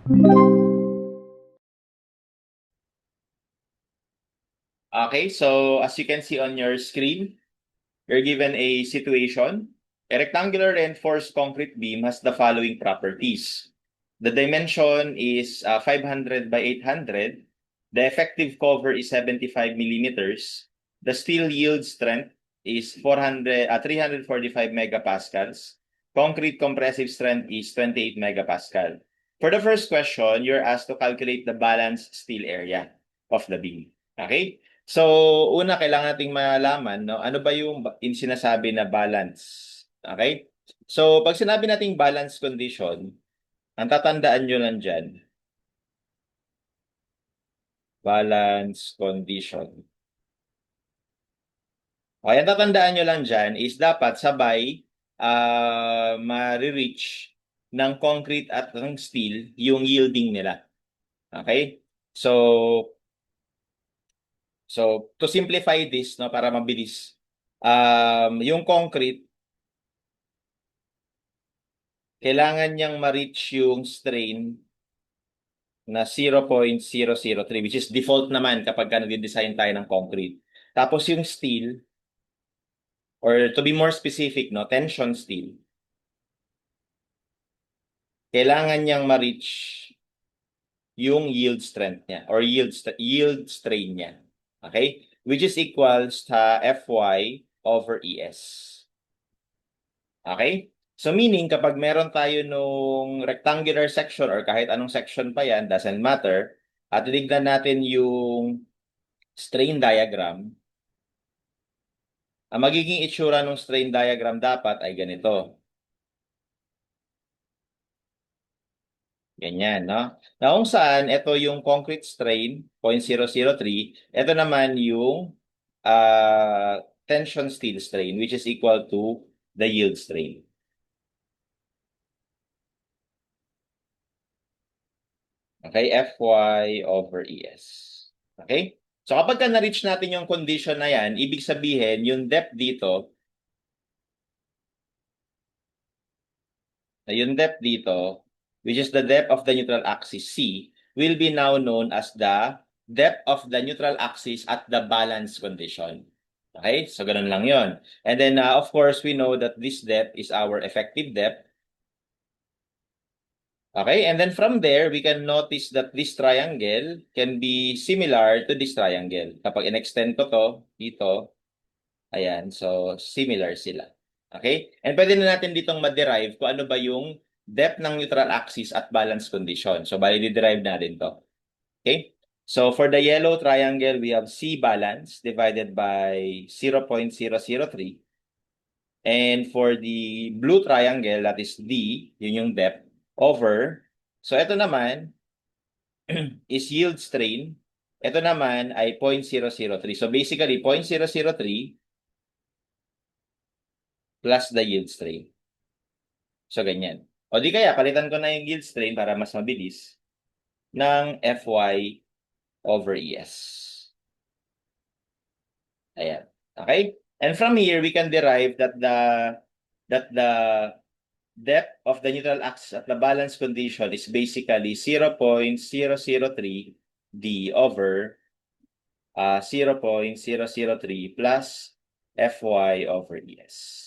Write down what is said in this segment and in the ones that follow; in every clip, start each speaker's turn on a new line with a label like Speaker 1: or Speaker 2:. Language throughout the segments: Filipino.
Speaker 1: Okay, so as you can see on your screen, you're given a situation. A rectangular reinforced concrete beam has the following properties. The dimension is 500 by 800. The effective cover is 75 millimeters. The steel yield strength is 345 megapascals. Concrete compressive strength is 28 megapascal. For the first question, you're asked to calculate the balanced steel area of the beam. Okay? So, una kailangan nating malaman, no, ano ba yung sinasabi na balance? Okay? So, pag sinabi nating balance condition, ang tatandaan nyo lang dyan, balance condition. Okay, ang tatandaan nyo lang dyan is dapat sabay ma-reach ng concrete at ng steel yung yielding nila. Okay? So to simplify this, no, para mabilis, yung concrete, kailangan niyang ma-reach yung strain na 0.003, which is default naman kapag nag-design tayo ng concrete. Tapos yung steel, or to be more specific, no, tension steel, kailangan niyang ma-reach yung yield strength niya or yield strain niya. Okay? Which is equals to Fy over Es. Okay? So meaning kapag meron tayo nung rectangular section or kahit anong section pa yan, doesn't matter, at tinignan natin yung strain diagram, ang magiging itsura ng strain diagram dapat ay ganito. Ganyan, no? Na kung saan, ito yung concrete strain, 0.003. Ito naman yung tension steel strain, which is equal to the yield strain. Okay, Fy over Es. Okay? So kapag na-reach natin yung condition na yan, ibig sabihin, yung depth dito, which is the depth of the neutral axis C, will be now known as the depth of the neutral axis at the balance condition. Okay? So ganun lang yon. And then, of course, we know that this depth is our effective depth. Okay? And then from there, we can notice that this triangle can be similar to this triangle. Kapag in-extend ko to, dito, ayan, so similar sila. Okay? And pwede na natin ditong ma-derive kung ano ba yung depth ng neutral axis at balance condition. So, bali, di-derive natin to. Okay? So, for the yellow triangle, we have C balance divided by 0.003. And for the blue triangle, that is D, yun yung depth, over. So, ito naman is yield strain. Ito naman ay 0.003. So, basically, 0.003 plus the yield strain. So, ganyan. O di kaya, palitan ko na yung yield strain para mas mabilis ng Fy over Es. Ayan. Okay? And from here, we can derive that the depth of the neutral axis at the balance condition is basically 0.003 d over 0.003 plus Fy over Es.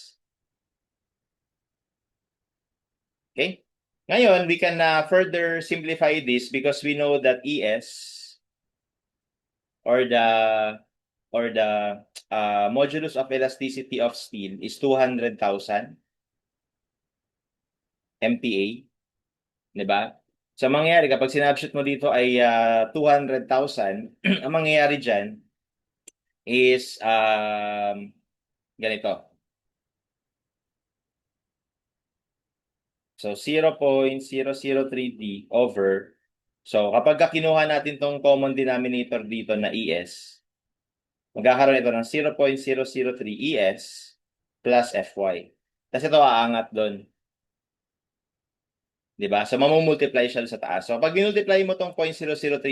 Speaker 1: Okay? Ngayon, we can further simplify this because we know that Es or the modulus of elasticity of steel is 200,000 MPa, di ba? So, mangyayari kapag sinabshoot mo dito ay 200,000, ang mangyayari dyan is ganito. So, 0.003D over. So, kapag kinuha natin tong common denominator dito na ES, magkakaroon ito ng 0.003 ES plus Fy. Tapos ito aangat doon. Diba? So, mamumultiply siya sa taas. So, pag minultiply mo tong 0.003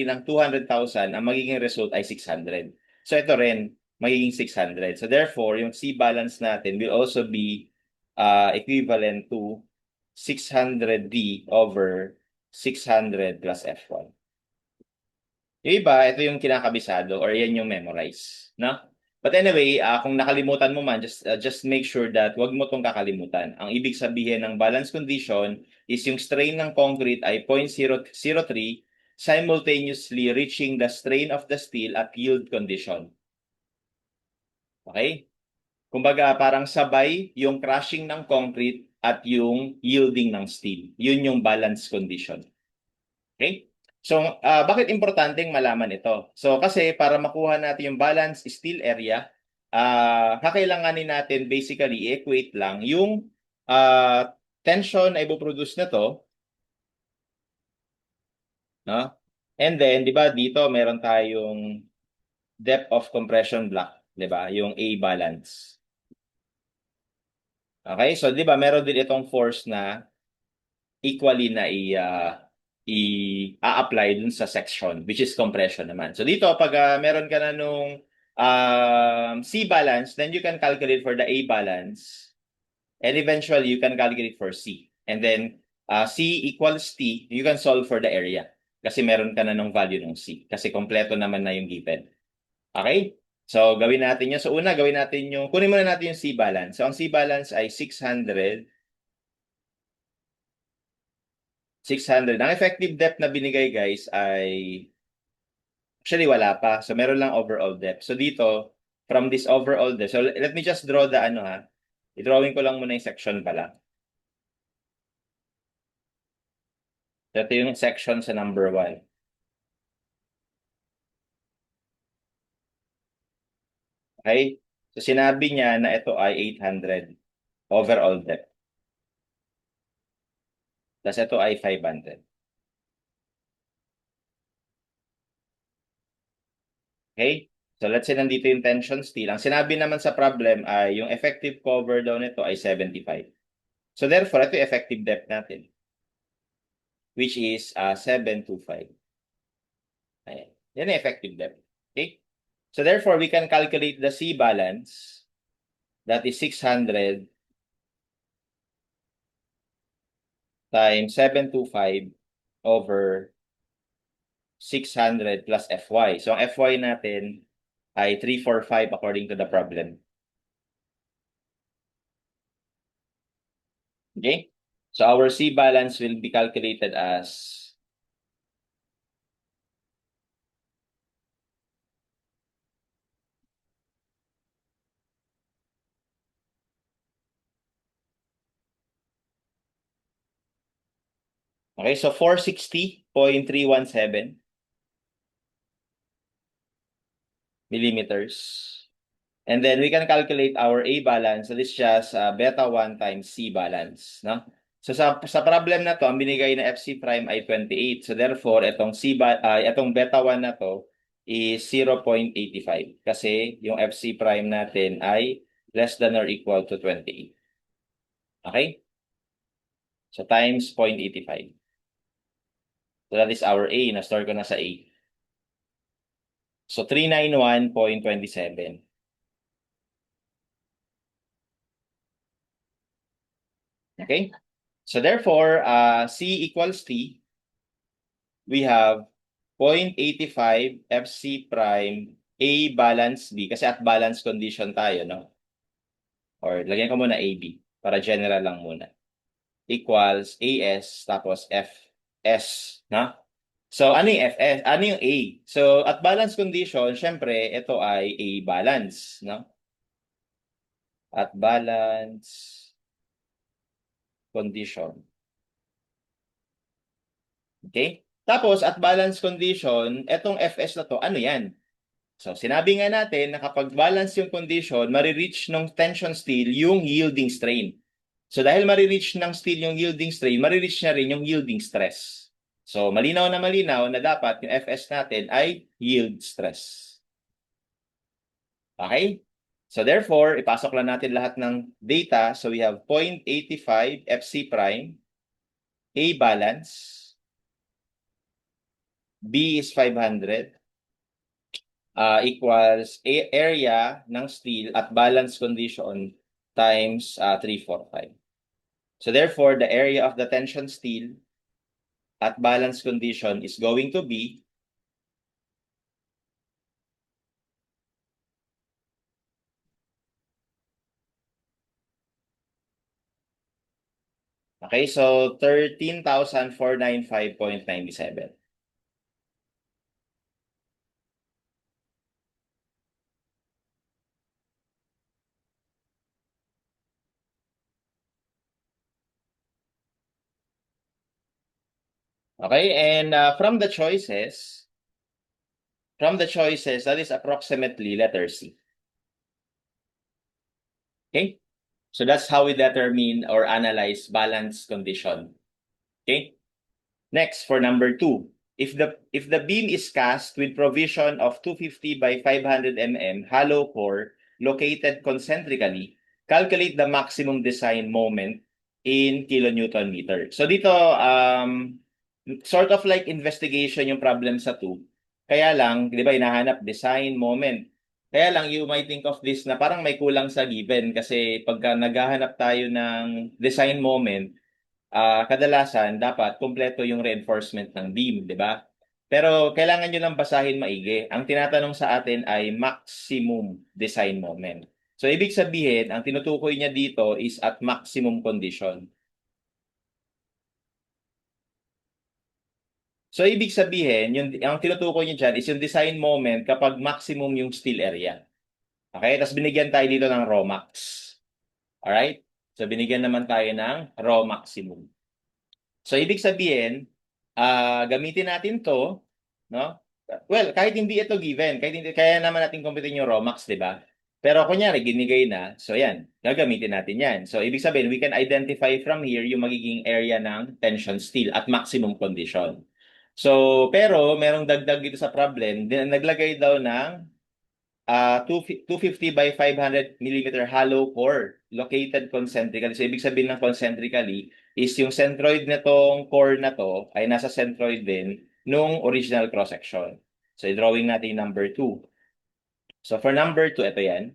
Speaker 1: ng 200,000, ang magiging result ay 600. So, ito rin, magiging 600. So, therefore, yung C balance natin will also be equivalent to 600D over 600 plus F1. Yung iba, ito yung kinakabisado or yan yung memorize, no? But anyway, kung nakalimutan mo man, just make sure that wag mo tong kakalimutan. Ang ibig sabihin ng balance condition is yung strain ng concrete ay 0.003 simultaneously reaching the strain of the steel at yield condition. Okay? Kumbaga, parang sabay yung crushing ng concrete at yung yielding ng steel. Yun yung balance condition. Okay? So, bakit importanteng malaman ito? So, kasi para makuha natin yung balance steel area, kakailanganin natin basically equate lang yung tension na ipoproduce na to, no? And then, di ba, dito meron tayong depth of compression block, di ba? Yung A balance. Okay? So, di ba, meron din itong force na equally na i-apply dun sa section, which is compression naman. So dito, pag meron ka na nung C balance, then you can calculate for the A balance, and eventually you can calculate for C. And then C equals T, you can solve for the area. Kasi meron ka na nung value ng C. Kasi kompleto naman na yung given. Okay? So, gawin natin yun. So, una, gawin natin yung, kunin muna natin yung C balance. So, ang C balance ay 600. Ang effective depth na binigay guys ay actually wala pa. So meron lang overall depth. So dito, from this overall depth, so let me just draw the ano ha. I-drawing ko lang muna yung section pala. Ito yung section sa number 1. Okay? So sinabi niya na ito ay 800 overall depth. Tapos ito ay 500. Okay? So let's say nandito yung tension steel. Ang sinabi naman sa problem ay yung effective cover daw nito ay 75. So therefore, ito yung effective depth natin, which is 725. Ayan. Yan yung effective depth. Okay? So therefore, we can calculate the C balance. That is 600 times 725 over 600 plus Fy. So ang Fy natin ay 345 according to the problem. Okay? So our C balance will be calculated as okay, so 460.317 millimeters. And then we can calculate our A balance. So this is just beta 1 times C balance, no? So sa problem na to, ang binigay na FC prime ay 28. So therefore, itong beta 1 na to is 0.85 kasi yung FC prime natin ay less than or equal to 28. Okay? So times 0.85. So that is our A. Na-store ko na sa A. So 391.27. Okay? So therefore, C equals T. We have 0.85 FC prime A balance B. Kasi at balance condition tayo, no? Or lagyan ko muna AB para general lang muna. Equals AS tapos FS, no? So, ano yung FS? Ano yung A? So, at balance condition, syempre, ito ay A balance, no? At balance condition. Okay? Tapos, at balance condition, etong FS na to, ano yan? So, sinabi nga natin na kapag balance yung condition, marireach ng tension steel yung yielding strain. So, dahil marireach ng steel yung yielding strain, marireach na rin yung yielding stress. So, malinaw na dapat yung FS natin ay yield stress. Okay? So, therefore, ipasok lang natin lahat ng data. So, we have 0.85 FC prime, A balance, B is 500, equals area ng steel at balance condition times 345. So therefore, the area of the tension steel at balance condition is going to be okay, so 13,495.97. Okay, and from the choices, that is approximately letter C. Okay, so that's how we determine or analyze balance condition. Okay, next for number 2. If the beam is cast with provision of 250 by 500 mm hollow core located concentrically, calculate the maximum design moment in kilonewton meter. So dito sort of like investigation yung problem sa 2. Kaya lang, 'di ba, hinahanap design moment. Kaya lang you might think of this na parang may kulang sa given kasi pagka naghahanap tayo ng design moment, kadalasan dapat kumpleto yung reinforcement ng beam, di ba? Pero kailangan nyo lang basahin maigi. Ang tinatanong sa atin ay maximum design moment. So, ibig sabihin, ang tinutukoy niya dito is at maximum condition. So, ibig sabihin, ang tinutukoy niya dyan is yung design moment kapag maximum yung steel area. Okay? Tapos binigyan tayo dito ng raw max. Alright? So, binigyan naman tayo ng raw maximum. So, ibig sabihin, gamitin natin to, no? Well, kahit hindi ito given, kahit hindi, kaya naman natin computin yung Romax, di ba? Pero kunyari, ginigay na, so yan, gagamitin natin yan. So, ibig sabihin, we can identify from here yung magiging area ng tension steel at maximum condition. So, pero merong dagdag dito sa problem, naglagay daw ng 250 by 500 millimeter hollow core located concentrically. So, ibig sabihin ng concentrically is yung centroid nitong core na to ay nasa centroid din nung original cross-section. So, i-drawing natin yung number 2. So, for number 2, ito yan.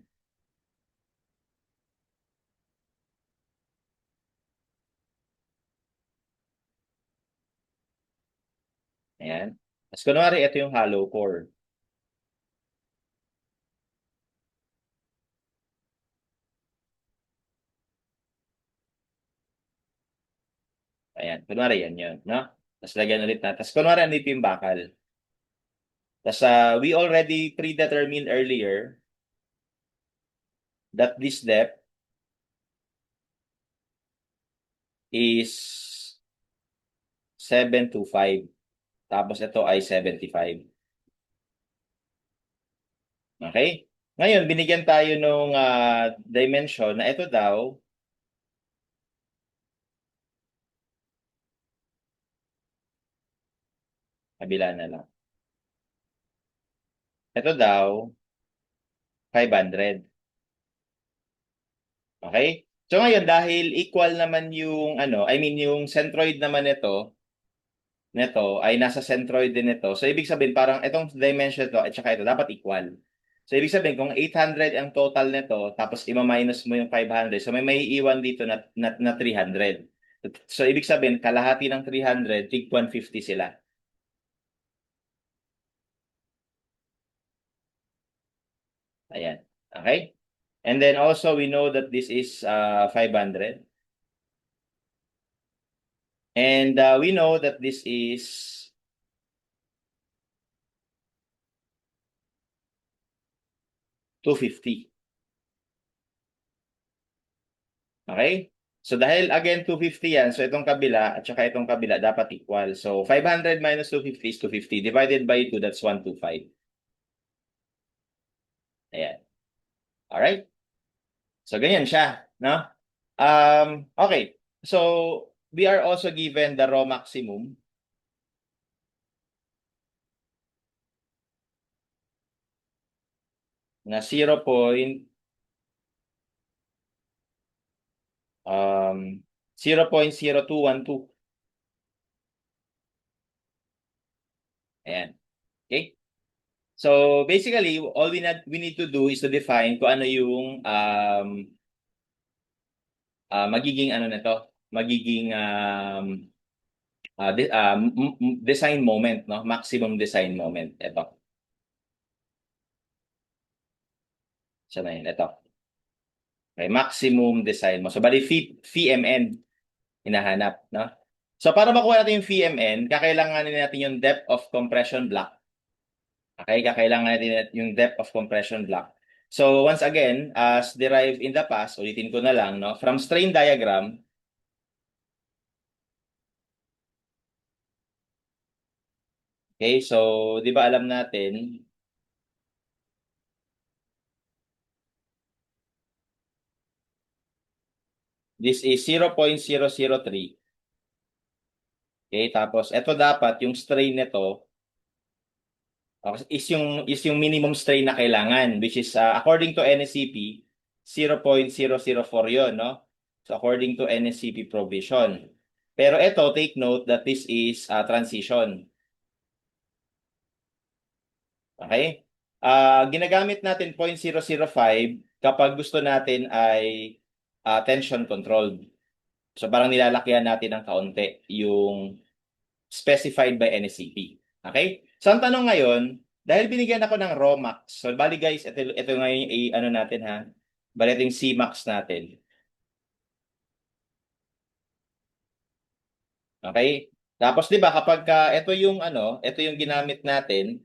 Speaker 1: Ayan. Tapos, kunwari, ito yung hollow core. Ayan. Kunwari, yan yun. No? Tapos, lagyan ulit na. Tapos, kunwari, andito yung bakal. Tapos, we already predetermined earlier that this depth is 725. Tapos ito ay 75. Okay? Ngayon, binigyan tayo nung dimension na ito daw kabila na lang. Ito daw 500. Okay? So ngayon, dahil equal naman yung I mean yung centroid naman nito ay nasa centroid din ito. So ibig sabihin parang itong dimension to at saka ito dapat equal. So ibig sabihin kung 800 ang total nito tapos i-minus mo yung 500. So may maiiwan dito na 300. So ibig sabihin kalahati ng 300, tig 150 sila. Ayan. Okay? And then also we know that this is 500. And we know that this is 250. Okay? So dahil again 250 yan, so itong kabila at saka itong kabila dapat equal. So 500 minus 250 is 250. Divided by 2, that's 125. Ayan. Alright? So ganyan siya. No? Okay. So we are also given the raw maximum. Na 0.0212. Ayan. Okay? So basically, all we need to do is to define kung ano yung magiging magiging design moment, no? Maximum design moment. Ito. Siya na yun. Ito. Okay, maximum design mo. So, bali, VMN, hinahanap, no? So, para makuha natin yung VMN, kakailanganin natin yung depth of compression block. Okay, kakailangan natin yung depth of compression block. So, once again, as derived in the past, ulitin ko na lang, no? From strain diagram, okay, so, di ba alam natin, this is 0.003. Okay, tapos ito dapat yung strain nito is yung minimum strain na kailangan, which is according to NSCP 0.004 yon, no? So according to NSCP provision. Pero ito, take note that this is transition. Okay? Ginagamit natin 0.005 kapag gusto natin ay tension controlled. So parang nilalakihan natin ng kaunti yung specified by NSCP. Okay? So ang tanong ngayon, dahil binigyan ako ng raw max, so bali guys, ito ngayon ano natin ha, bali ito yung C-max natin. Okay? Tapos 'di ba kapag ito yung ito yung ginamit natin,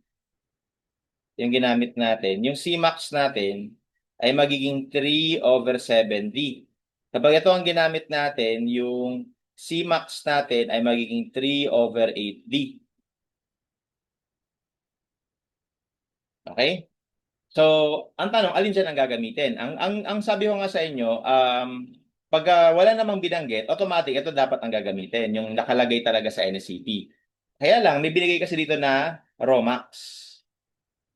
Speaker 1: yung C-max natin ay magiging 3/7D. Kapag ito ang ginamit natin, yung C-max natin ay magiging 3/8D. Okay? So, ang tanong, alin dyan ang gagamitin? Ang sabi ko nga sa inyo, pag wala namang binanggit, automatic, ito dapat ang gagamitin, yung nakalagay talaga sa NSCP. Kaya lang, may binigay kasi dito na ROMAX.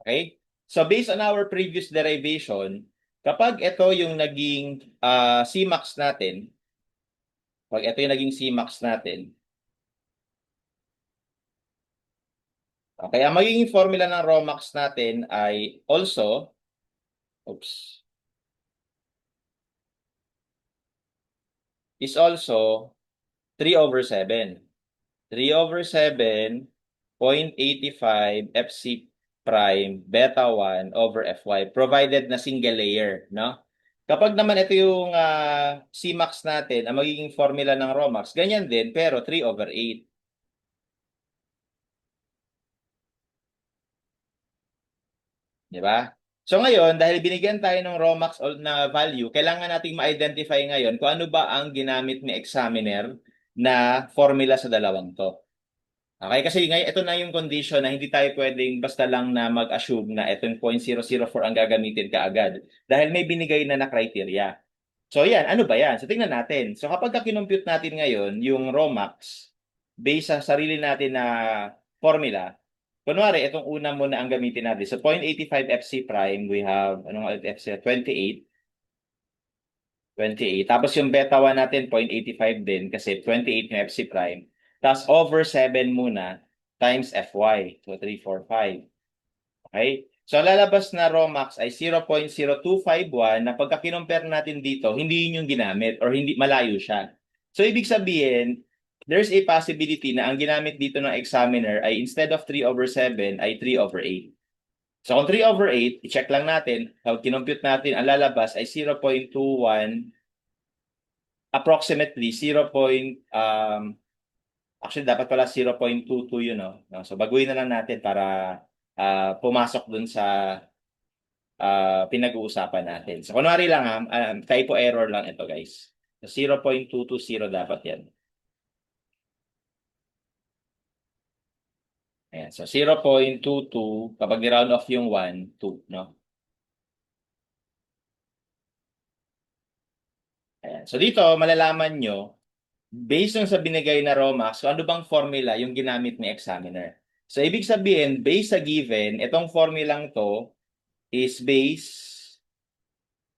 Speaker 1: Okay? So, based on our previous derivation, kapag ito yung naging CMAX natin, pag ito yung naging CMAX natin, okay, ang magiging formula ng ROMAX natin ay also, is also 3/7. 3/7, 0.85 FC prime beta 1 over Fy, provided na single layer, no? Kapag naman ito yung Cmax natin, ang magiging formula ng Romax, ganyan din, pero 3/8. Di ba? So ngayon, dahil binigyan tayo ng Romax na value, kailangan nating ma-identify ngayon kung ano ba ang ginamit ni examiner na formula sa dalawang to. Okay, kasi ngayon ito na yung condition na hindi tayo pwedeng basta lang na mag-assume na itong 0.004 ang gagamitin kaagad dahil may binigay na criteria. So yan, ano ba yan? So tingnan natin. So kapag kinompute natin ngayon yung Romax based sa sarili natin na formula, kunwari itong una muna ang gamitin natin. So 0.85 FC prime, we have anong FC? 28. 28. Tapos yung beta 1 natin, 0.85 din kasi 28 yung FC prime. Tapos over 7 muna times Fy. So 345. Okay? So lalabas na Romax ay 0.0251 na pagka kinompare natin dito, hindi yun yung ginamit or hindi malayo siya. So ibig sabihin, there's a possibility na ang ginamit dito ng examiner ay instead of 3/7 ay 3/8. So kung 3/8, i-check lang natin, pag kinompute natin, ang lalabas ay 0.21, approximately 0. Actually dapat pala 0.22 yun, no? No? So baguhin na lang natin para pumasok dun sa pinag-uusapan natin. So kunwari lang typo error lang ito guys. So 0.220 dapat yan. Ayan. So 0.22 kapag ni-round off yung 1, 2, no? Ayan. So dito malalaman nyo based on sa binigay na Romax, so ano bang formula yung ginamit ni examiner? So, ibig sabihin, based sa given, itong formulang to is based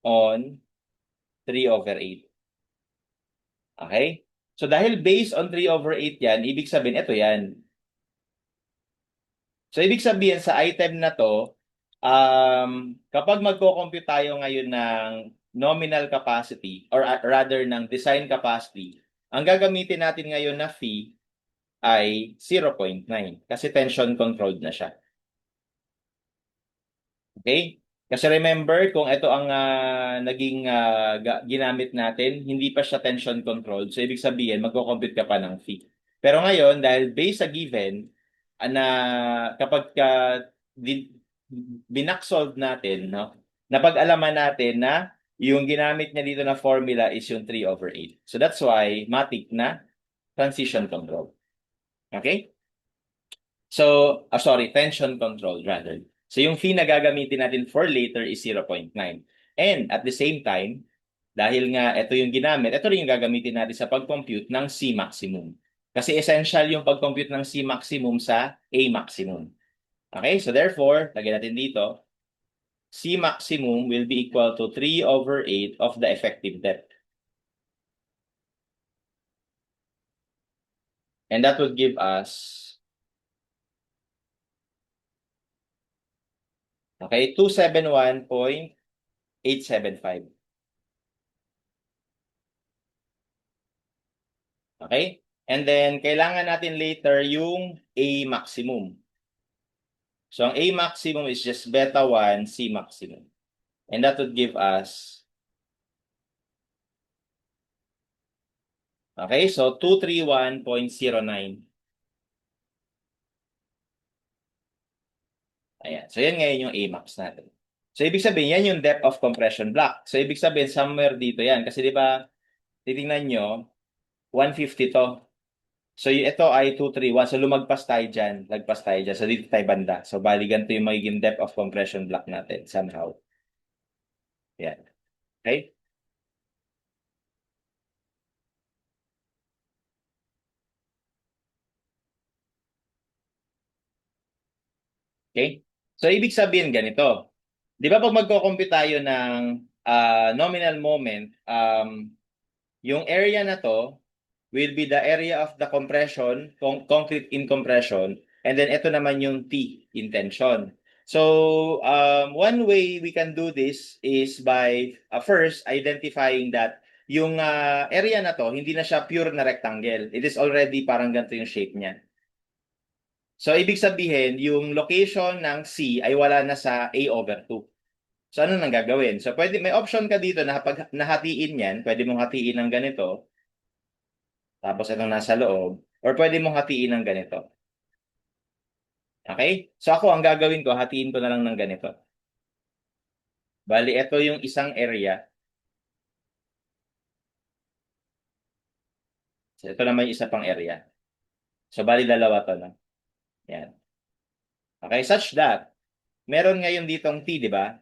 Speaker 1: on 3/8. Okay? So, dahil based on 3/8 yan, ibig sabihin, ito yan. So, ibig sabihin, sa item na to, kapag magko-compute tayo ngayon ng nominal capacity, or rather ng design capacity, ang gagamitin natin ngayon na fee ay 0.9 kasi tension controlled na siya. Okay? Kasi remember, kung ito ang naging ginamit natin, hindi pa siya tension controlled. So, ibig sabihin, magko-compute ka pa ng fee. Pero ngayon, dahil based sa given, na kapag binaksolve natin, no, napag-alaman natin na yung ginamit niya dito na formula is yung 3/8. So, that's why, matik na transition control. Okay? So, sorry, tension control rather. So, yung fee na gagamitin natin for later is 0.9. And at the same time, dahil nga ito yung ginamit, ito rin yung gagamitin natin sa pag-compute ng C maximum. Kasi essential yung pag-compute ng C maximum sa A maximum. Okay, so therefore, lagyan natin dito, C maximum will be equal to 3/8 of the effective depth. And that would give us, okay, 271.875. Okay? And then, kailangan natin later yung A maximum. So, ang A maximum is just beta 1 C maximum. And that would give us, okay, so 231.09. Ayan. So, yan ngayon yung A max natin. So, ibig sabihin, yan yung depth of compression block. So, ibig sabihin, somewhere dito yan. Kasi di ba, titingnan nyo, 150 to. So, ito ay 231. So, lumagpas tayo dyan. Lagpas tayo dyan. So, dito tayo banda. So, bali, ganito yung magiging depth of compression block natin somehow. Yan. Okay? Okay? So, ibig sabihin ganito. Di ba pag magko-compute tayo ng nominal moment, yung area na to will be the area of the compression, concrete in compression, and then ito naman yung T, in tension. So, one way we can do this is by first identifying that yung area na to, hindi na siya pure na rectangle. It is already parang ganito yung shape niya. So, ibig sabihin, yung location ng C ay wala na sa A/2. So, ano nang gagawin? So, pwede, may option ka dito na pag nahatiin yan, pwede mong hatiin ng ganito, tapos itong nasa loob, or pwede mong hatiin ng ganito. Okay? So, ako, ang gagawin ko, hatiin ko na lang ng ganito. Bali, ito yung isang area. So, ito naman yung isa pang area. So, bali, dalawa to, no? Yan. Okay, such that, meron ngayon ditong T, di ba?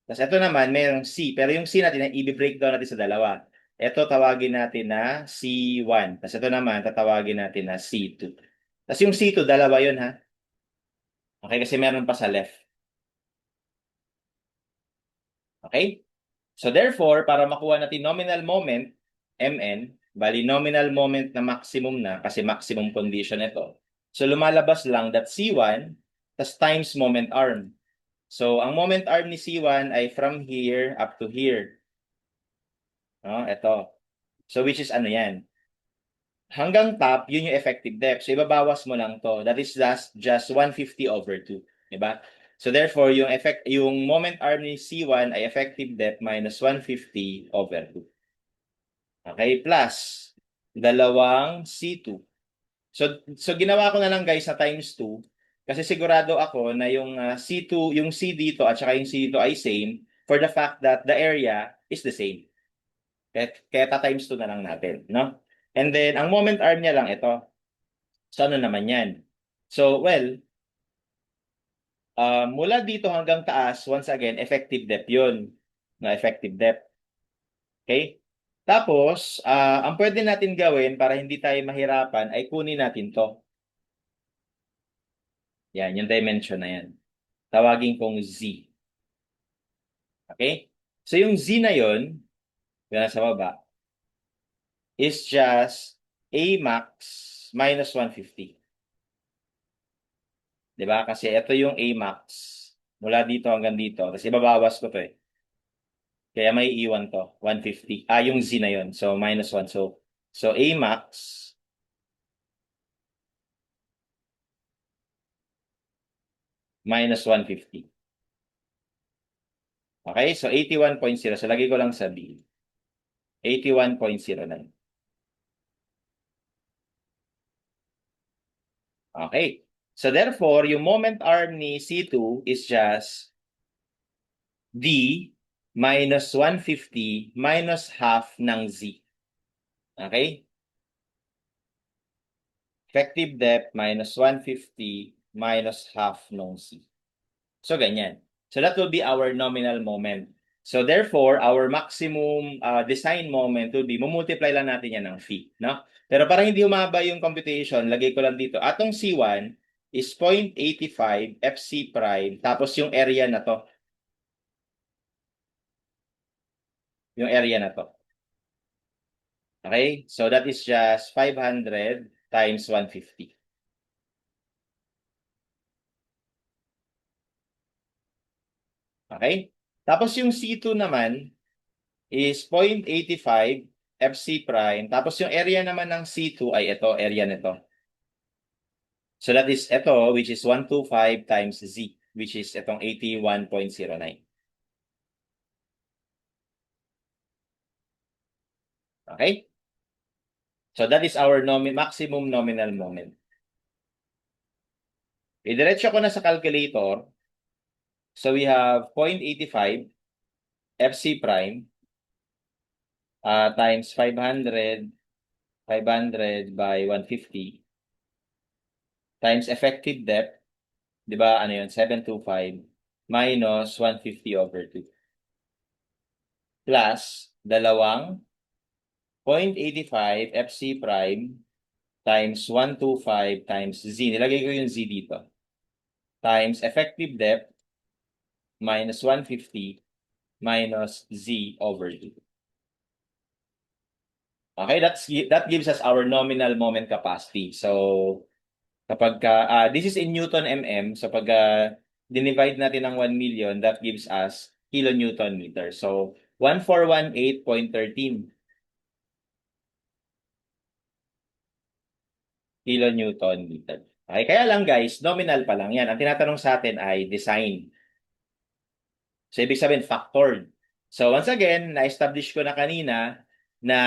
Speaker 1: Tapos ito naman, mayroong C. Pero yung C natin, i-breakdown natin sa dalawa. Ito tawagin natin na C1. Tapos ito naman, tatawagin natin na C2. Tapos yung C2, dalawa yun ha. Okay, kasi meron pa sa left. Okay? So therefore, para makuha natin nominal moment, Mn, bali nominal moment na maximum na, kasi maximum condition ito. So lumalabas lang that C1, tas times moment arm. So ang moment arm ni C1 ay from here up to here. No, ito. So which is ano yan? Hanggang top, yun yung effective depth. So ibabawas mo lang to. That is just 150/2. Diba? So therefore, yung moment arm ni C1 ay effective depth minus 150/2. Okay? Plus, dalawang C2. So ginawa ko na lang guys sa times 2 kasi sigurado ako na yung C2, yung C dito at saka yung C dito ay same for the fact that the area is the same. Kaya times 2 na lang natin, no? And then, ang moment arm niya lang ito. So, ano naman yan? So, well, mula dito hanggang taas, once again, effective depth yun. Na effective depth. Okay? Tapos, ang pwede natin gawin para hindi tayo mahirapan ay kunin natin to. Yan, yung dimension na yan. Tawagin kong Z. Okay? So, yung Z na yun, yun nasa baba, is just A max minus 150. Diba? Kasi ito yung A max. Mula dito hanggang dito. Tapos ibabawas ko to eh. Kaya may iwan to. 150. Yung Z na yun. So, minus 1. So A max minus 150. Okay, so 81.0. So lagay ko lang sa B. 81.09. Okay. So therefore, yung moment arm ni C2 is just D minus 150 minus half ng Z. Okay? Effective depth minus 150 minus half ng Z. So ganyan. So that will be our nominal moment. So therefore, our maximum design moment will be, mumultiply lang natin yan ng phi, no? Pero para hindi umaba yung computation, lagay ko lang dito. Atong C1 is 0.85 FC prime, tapos yung area na to. Yung area na to. Okay? So that is just 500 times 150. Okay? Tapos yung C2 naman is 0.85 FC prime. Tapos yung area naman ng C2 ay ito, area nito. So that is ito, which is 125 times Z, which is itong 81.09. Okay? So that is our maximum nominal moment. Idiretso ko na sa calculator. So we have 0.85 FC prime times 500 by 150 times effective depth, di ba, ano yun, 725 minus 150 over 2 plus dalawang 0.85 FC prime times 125 times Z. Nilagay ko yung Z dito. Times effective depth minus 150 minus Z over 2. Okay, that gives us our nominal moment capacity. So, kapag this is in Newton mm, so pag dinivide natin ng 1 million, that gives us kilonewton meter. So, 1418.13 kilonewton meter. Okay, kaya lang guys, nominal pa lang yan. Ang tinatanong sa atin ay design. So, ibig sabihin, factored. So, once again, na-establish ko na kanina na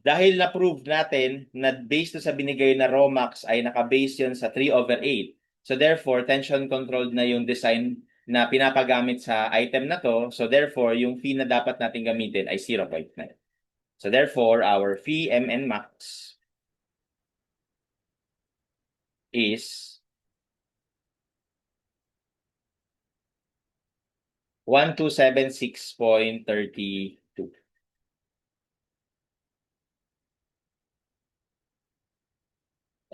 Speaker 1: dahil na-prove natin na based sa binigay na Romax ay naka-base yun sa 3/8. So, therefore, tension-controlled na yung design na pinapagamit sa item na to. So, therefore, yung fee na dapat natin gamitin ay 0.9. So, therefore, our fee MN max is 1276.32.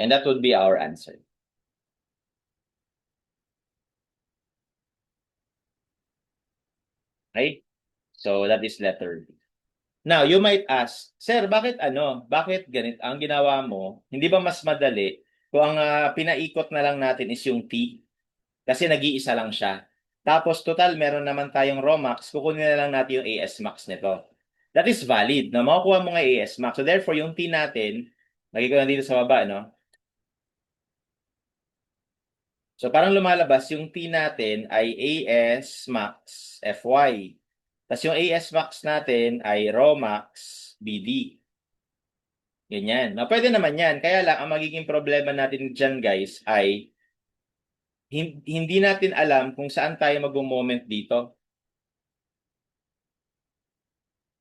Speaker 1: And that would be our answer. Okay? So, that is letter B. Now, you might ask, Sir, bakit ganit ang ginawa mo? Hindi ba mas madali kung ang pinaikot na lang natin is yung T? Kasi nag-iisa lang siya. Tapos, total, meron naman tayong Romax, kukunin na lang natin yung AS max nito. That is valid, na makukuha mo nga AS max. So, therefore, yung T natin, lagay ko na dito sa baba, no? So, parang lumalabas, yung T natin ay AS max FY. Tapos yung AS max natin ay Rho max BD. Ganyan. Na pwede naman yan. Kaya lang, ang magiging problema natin dyan, guys, ay hindi natin alam kung saan tayo mag-moment dito.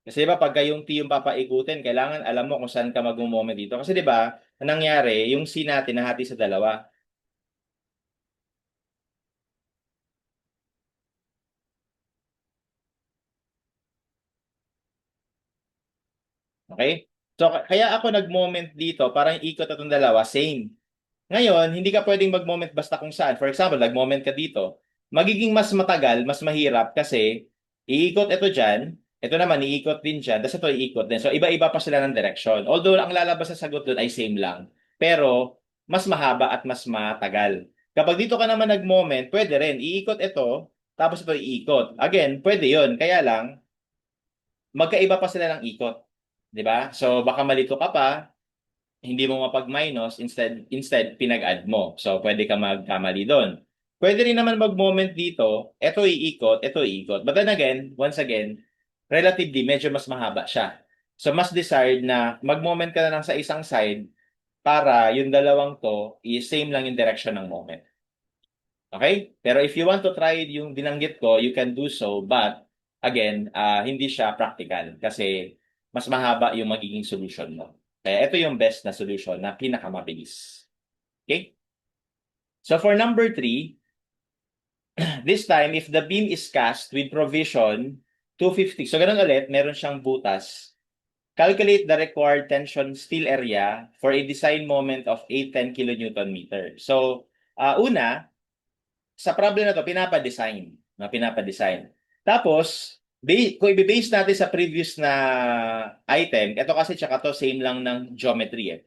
Speaker 1: Kasi diba, pagka yung T yung papaikutin, kailangan alam mo kung saan ka mag-moment dito. Kasi diba, ang nangyari, yung C natin nahati sa dalawa. Okay? So, kaya ako nag-moment dito, parang ikot itong dalawa, same. Ngayon, hindi ka pwedeng mag-moment basta kung saan. For example, nag-moment ka dito. Magiging mas matagal, mas mahirap kasi iikot ito dyan, ito naman iikot din dyan, tapos ito iikot din. So, iba-iba pa sila ng direction. Although, ang lalabas sa sagot doon ay same lang. Pero, mas mahaba at mas matagal. Kapag dito ka naman nag-moment, pwede rin. Iikot ito, tapos ito iikot. Again, pwede yon. Kaya lang, magkaiba pa sila ng ikot. 'Di ba? So, baka malito ka pa, hindi mo mapag-minus, instead pinag-add mo. So, pwede ka magkamali doon. Pwede rin naman mag-moment dito, ito iikot. But then again, once again, relatively, medyo mas mahaba siya. So, mas desired na mag-moment ka na lang sa isang side para yung dalawang to, same lang yung direction ng moment. Okay? Pero if you want to try yung binanggit ko, you can do so. But, again, hindi siya practical kasi mas mahaba yung magiging solution mo. Kaya ito yung best na solution na pinakamabilis. Okay? So for number 3, this time, if the beam is cast with provision 250, so ganun ulit, meron siyang butas. Calculate the required tension steel area for a design moment of 810 kilonewton meter. So, una, sa problem na to, pinapadesign. No? Pinapadesign. Tapos, kung i-base natin sa previous na item, ito kasi tsaka to same lang ng geometry eh.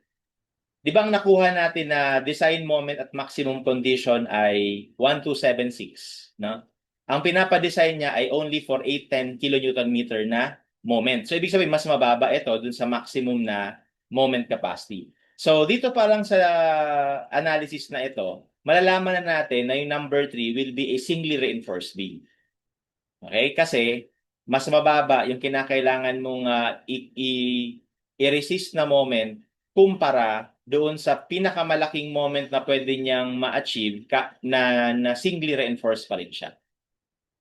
Speaker 1: Di ba ang nakuha natin na design moment at maximum condition ay 1276, no? Ang pinapadesign niya ay only for 810 kilonewton meter na moment. So, ibig sabihin, mas mababa ito dun sa maximum na moment capacity. So, dito pa lang sa analysis na ito, malalaman na natin na yung number 3 will be a singly reinforced beam. Okay? Kasi, mas mababa yung kinakailangan mong i-resist na moment kumpara doon sa pinakamalaking moment na pwede niyang ma-achieve na singly reinforced pa rin siya.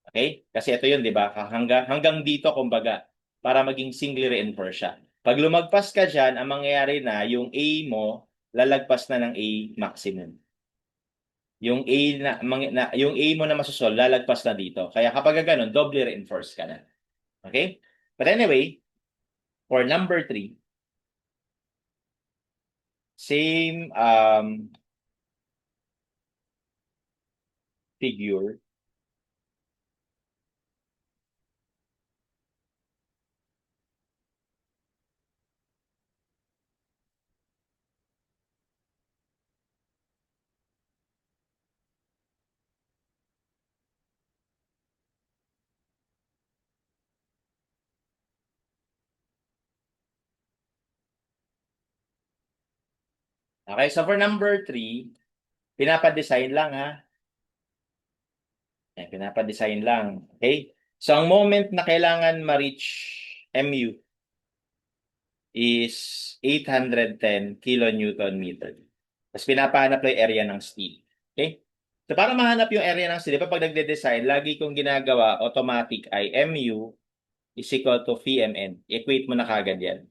Speaker 1: Okay? Kasi ito yun, di ba? Hanggang dito, kumbaga, para maging singly reinforced siya. Pag lumagpas ka dyan, ang mangyayari na, yung A mo, lalagpas na ng A maximum. Yung A yung A mo na masusol, lalagpas na dito. Kaya kapag ganun, doble reinforced ka na. Okay? But anyway, for number 3, same figure. Okay, so for number 3, pinapadesign lang ha. Pinapadesign lang. Okay? So ang moment na kailangan ma-reach MU is 810 kilonewton meter. Tapos pinapahanap lang yung area ng steel. Okay? So para mahanap yung area ng steel, pag nagde-design, lagi kong ginagawa automatic ay MU is equal to VMN. Equate mo na kagad yan.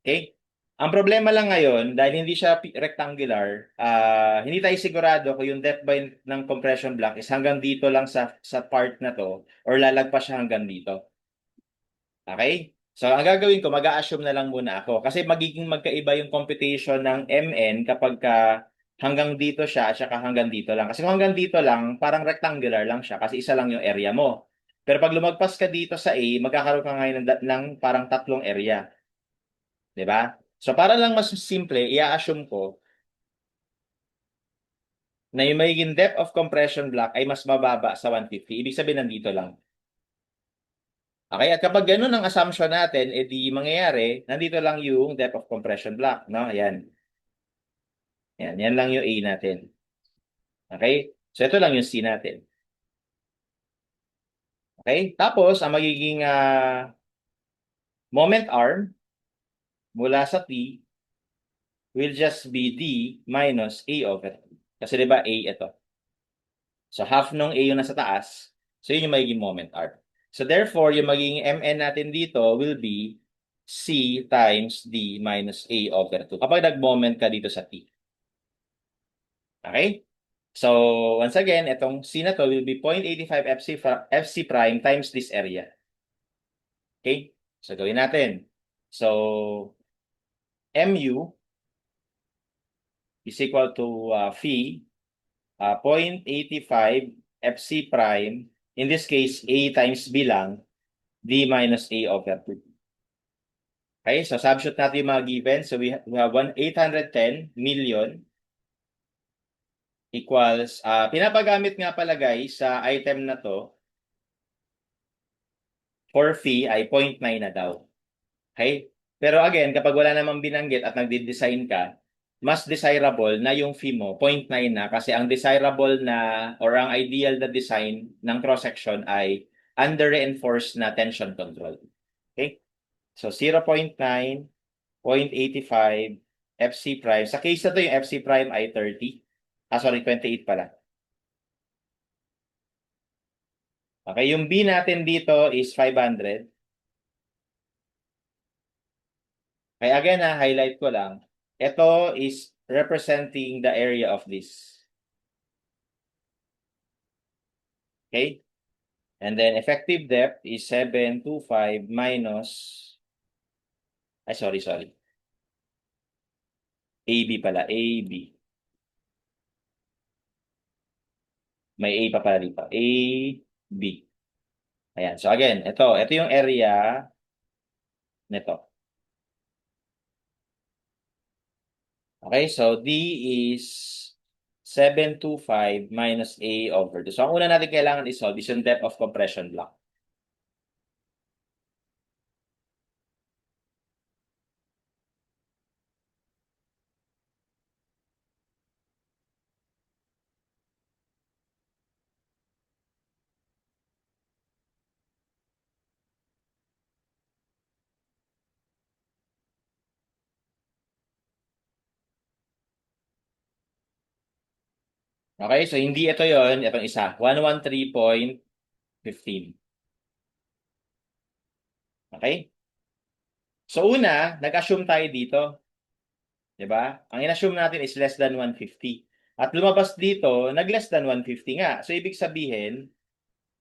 Speaker 1: Okay? Ang problema lang ngayon, dahil hindi siya rectangular, hindi tayo sigurado kung yung depth by ng compression block is hanggang dito lang sa part na to or lalagpas siya hanggang dito. Okay? So, ang gagawin ko, mag-a-assume na lang muna ako. Kasi magiging magkaiba yung computation ng MN kapag hanggang dito siya at saka hanggang dito lang. Kasi kung hanggang dito lang, parang rectangular lang siya kasi isa lang yung area mo. Pero pag lumagpas ka dito sa A, magkakaroon ka ngayon ng parang tatlong area. 'Di ba? So para lang mas simple, i-assume ko na yung magiging depth of compression block ay mas mababa sa 150. Ibig sabihin nandito lang. Okay, at kapag ganun ang assumption natin, edi mangyayari, nandito lang yung depth of compression block, no? Ayan. Yan lang yung A natin. Okay? So ito lang yung C natin. Okay? Tapos ang magiging moment arm mula sa T will just be D minus A over T. Kasi 'di ba A ito. So half nung A yung nasa taas, so yun yung magiging moment arm. So therefore, yung magiging MN natin dito will be C times D minus A over 2 kapag nag-moment ka dito sa T. Okay? So, once again, itong C na to will be 0.85 FC prime times this area. Okay? So, gawin natin. So, MU is equal to phi 0.85 FC prime, in this case, A times B lang, D minus A over 2. Okay, so substitute natin yung mga given. So we have 810 million equals, pinapagamit nga pala guys sa item na to, for fee ay 0.9 na daw. Okay? Pero again, kapag wala namang binanggit at nagde-design ka, mas desirable na yung fee mo, 0.9 na, kasi ang desirable na or ang ideal na design ng cross-section ay under-reinforced na tension control. Okay? So 0.9, 0.85, FC prime. Sa case na to, yung FC prime ay 30. Sorry, 28 pala. Okay, yung B natin dito is 500. Kaya again highlight ko lang. Ito is representing the area of this. Okay? And then effective depth is 725 minus, sorry. AB pala, AB. May A pa pala dito. AB. Ayan. So again, ito yung area nito. Okay, so D is 725 minus A over 2. So ang una natin kailangan isolve is yung depth of compression block. Okay, so hindi ito yon, itong isa. 113.15. Okay? So una, nag-assume tayo dito. 'Di ba? Ang in-assume natin is less than 150. At lumabas dito, nag-less than 150 nga. So ibig sabihin,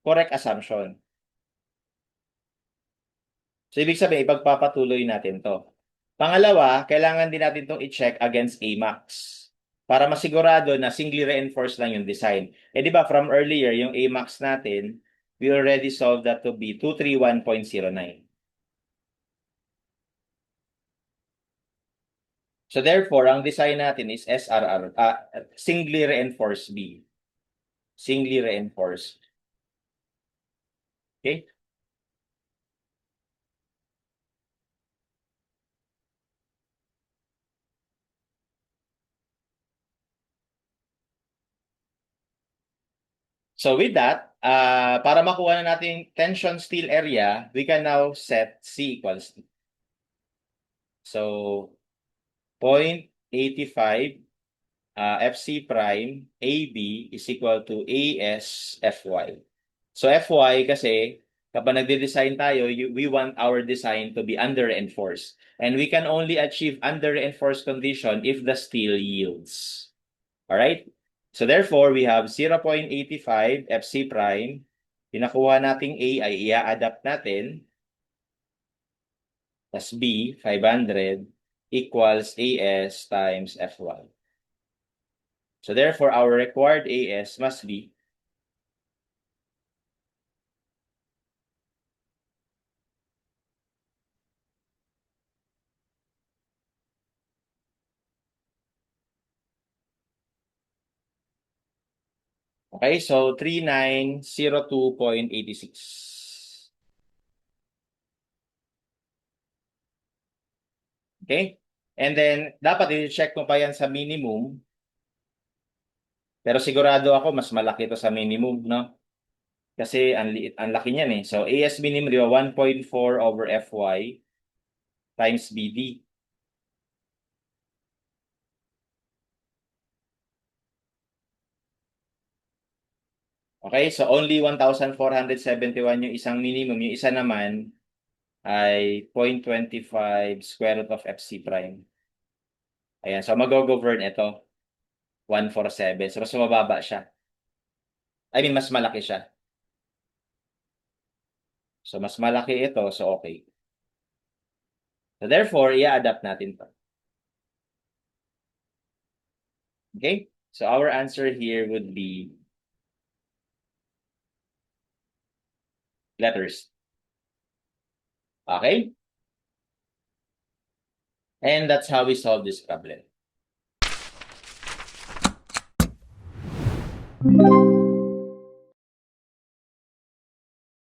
Speaker 1: correct assumption. So ibig sabihin, ipagpapatuloy natin 'to. Pangalawa, kailangan din natin 'tong i-check against AMAX para masigurado na singly reinforced lang yung design. Eh di ba from earlier, yung AMAX natin, we already solved that to be 231.09. So therefore, ang design natin is SRR, singly reinforced B. Singly reinforced. Okay? So with that, para makuha na natin tension steel area, we can now set C equals to. So 0.85 FC prime AB is equal to AS FY. So FY kasi kapag nagde-design tayo, we want our design to be under-reinforced. And we can only achieve under-reinforced condition if the steel yields. Alright? So therefore, we have 0.85 FC prime. Pinakuha nating A ay i-adapt natin. Plus B, 500, equals AS times F1. So therefore, our required AS must be okay, so 3902.86. Okay? And then, dapat i-check mo pa yan sa minimum. Pero sigurado ako, mas malaki to sa minimum, no? Kasi ang laki niyan eh. So, AS minimum, di ba? 1.4 over FY times BD. Okay, so only 1,471 yung isang minimum. Yung isa naman ay 0.25 square root of FC prime. Ayan, so mag-govern ito. 147. So mas mababa siya. I mean, mas malaki siya. So mas malaki ito, so okay. So therefore, i-adapt natin to. Okay? So our answer here would be letters. Okay? And that's how we solve this problem.